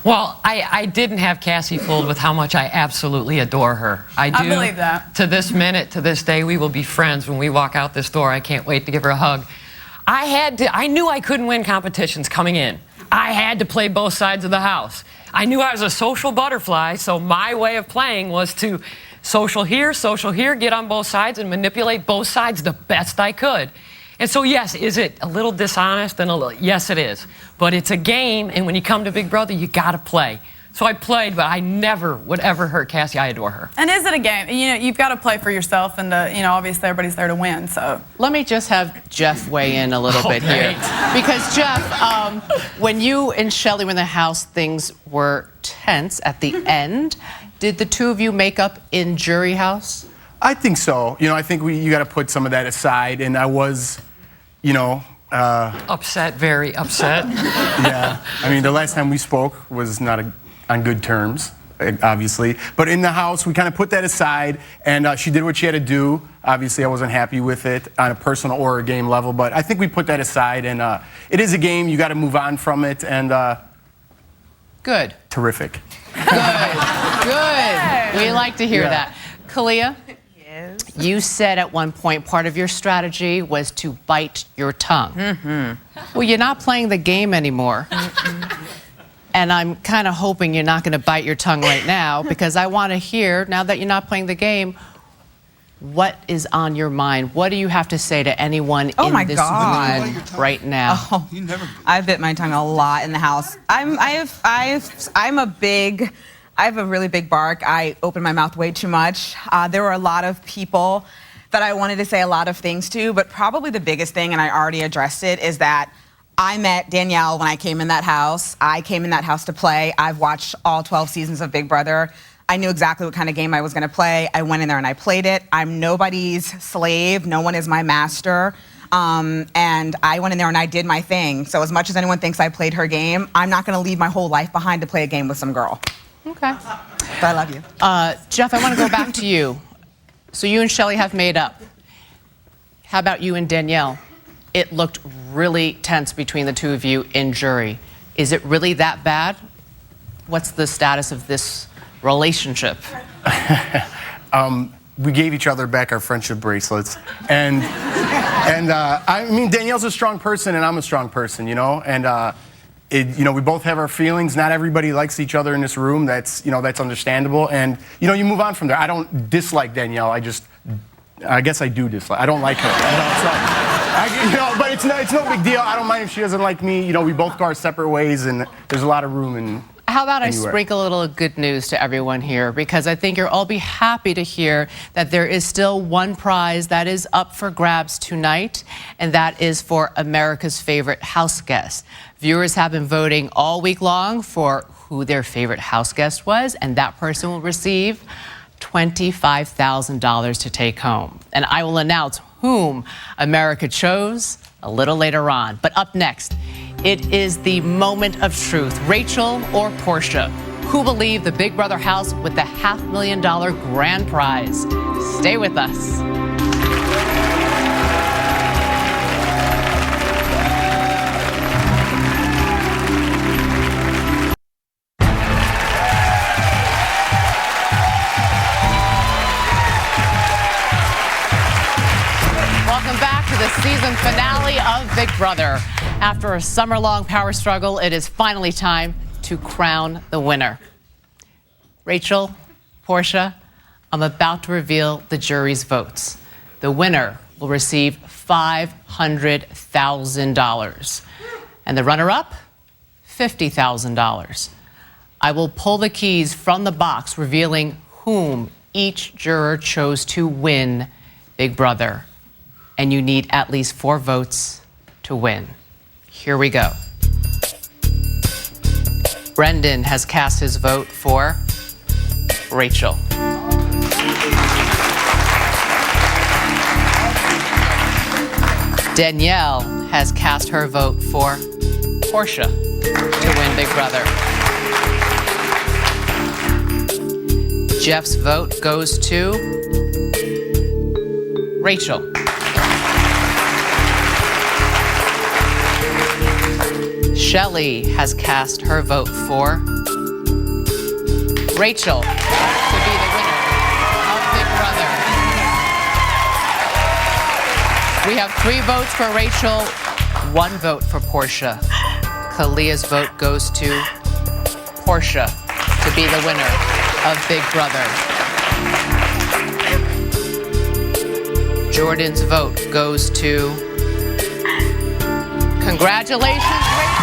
Well, I didn't have Cassie fooled with how much I absolutely adore her. I do. I believe that. To this minute, to this day, we will be friends when we walk out this door. I can't wait to give her a hug. I knew I couldn't win competitions coming in. I had to play both sides of the house. I knew I was a social butterfly, so my way of playing was to social here, get on both sides and manipulate both sides the best I could. And so, yes, is it a little dishonest? Yes, it is. But it's a game, and when you come to Big Brother, you got to play. So I played, but I never would ever hurt Cassie. I adore her. And is it a game? You know, you've got to play for yourself, and you know, obviously everybody's there to win. So let me just have Jeff weigh in a little bit here, because Jeff, when you and Shelly were in the house, things were tense at the end. Did the two of you make up in Jury House? I think so. You know, I think you got to put some of that aside, and I was, you know. Upset, very upset. Yeah. I mean, the last time we spoke was not on good terms. obviously. But in the house, we kind of put that aside, and she did what she had to do. Obviously, I wasn't happy with it on a personal or a game level, but I think we put that aside, and it is a game. You got to move on from it, and good. Terrific. Good. We like to hear that. Kalia? Yes. You said at one point part of your strategy was to bite your tongue. Well, you're not playing the game anymore. And I'm kind of hoping you're not going to bite your tongue right now, because I want to hear, now that you're not playing the game, what is on your mind? What do you have to say to anyone in this room right now? Oh, I bit my tongue a lot in the house. I have a really big bark. I open my mouth way too much. There were a lot of people that I wanted to say a lot of things to, but probably the biggest thing, and I already addressed it, is that I met Danielle when I came in that house. I came in that house to play. I've watched all 12 seasons of Big Brother. I knew exactly what kind of game I was going to play. I went in there and I played it. I'm nobody's slave. No one is my master. And I went in there and I did my thing. So as much as anyone thinks I played her game, I'm not going to leave my whole life behind to play a game with some girl. Okay. But I love you. Jeff, I want to go back to you. So you and Shelly have made up. How about you and Danielle? It looked really tense between the two of you in jury. Is it really that bad? What's the status of this relationship? We gave each other back our friendship bracelets, and I mean, Danielle's a strong person and I'm a strong person, you know, and we both have our feelings. Not everybody likes each other in this room. That's understandable, and you move on from there. I don't dislike Danielle. I guess I do dislike. I don't like her. But it's no big deal. I don't mind if she doesn't like me. We both go our separate ways, and there's a lot of room in. How about anywhere. I sprinkle a little good news to everyone here, because I think you'll all be happy to hear that there is still one prize that is up for grabs tonight, and that is for America's favorite house guest. Viewers have been voting all week long for who their favorite house guest was, and that person will receive $25,000 to take home. And I will announce whom America chose a little later on. But up next, it is the moment of truth. Rachel or Portia? Who will leave the Big Brother house with the $500,000 grand prize? Stay with us. Welcome back to the season finale of Big Brother. After a summer-long power struggle, it is finally time to crown the winner. Rachel, Portia, I'm about to reveal the jury's votes. The winner will receive $500,000. And the runner-up, $50,000. I will pull the keys from the box, revealing whom each juror chose to win Big Brother. And you need at least 4 votes to win. Here we go. Brendan has cast his vote for Rachel. Danielle has cast her vote for Portia to win Big Brother. Jeff's vote goes to Rachel. Shelly has cast her vote for Rachel to be the winner of Big Brother. We have 3 votes for Rachel, 1 vote for Portia. Kalia's vote goes to Portia to be the winner of Big Brother. Jordan's vote goes to... Congratulations, Rachel.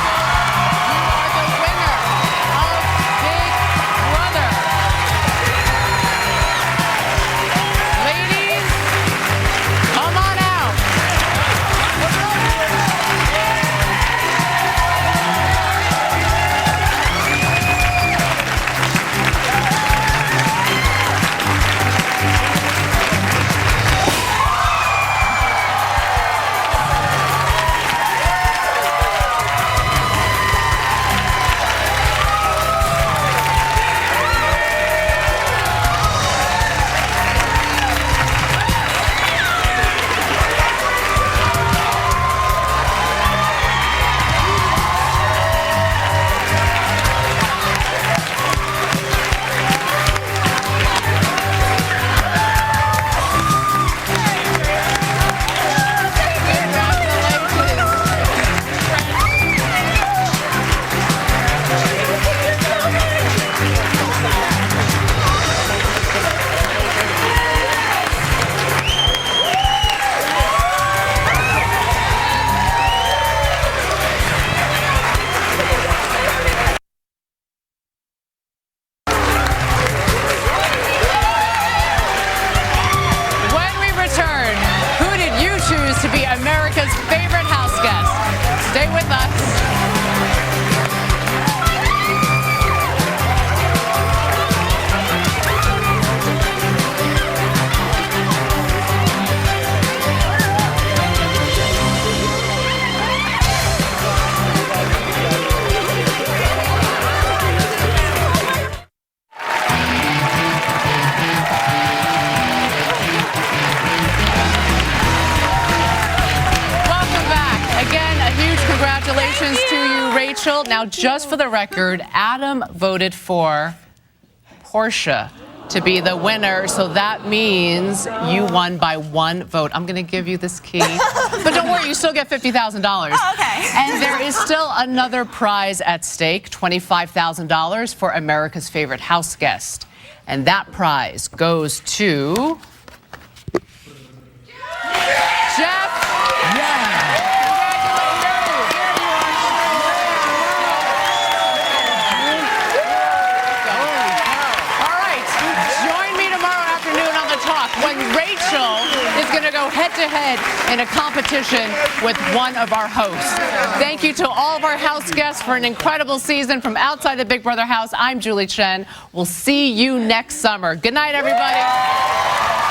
to be America's favorite house guest. Stay with us. Congratulations to you, Rachel. Now, just for the record, Adam voted for Portia to be the winner, so that means you won by 1 vote. I'm going to give you this key, but don't worry, you still get $50,000. Oh, okay. And there is still another prize at stake, $25,000 for America's favorite house guest. And that prize goes to Jeff. When Rachel is going to go head-to-head in a competition with one of our hosts. Thank you to all of our house guests for an incredible season from outside the Big Brother house. I'm Julie Chen. We'll see you next summer. Good night, everybody.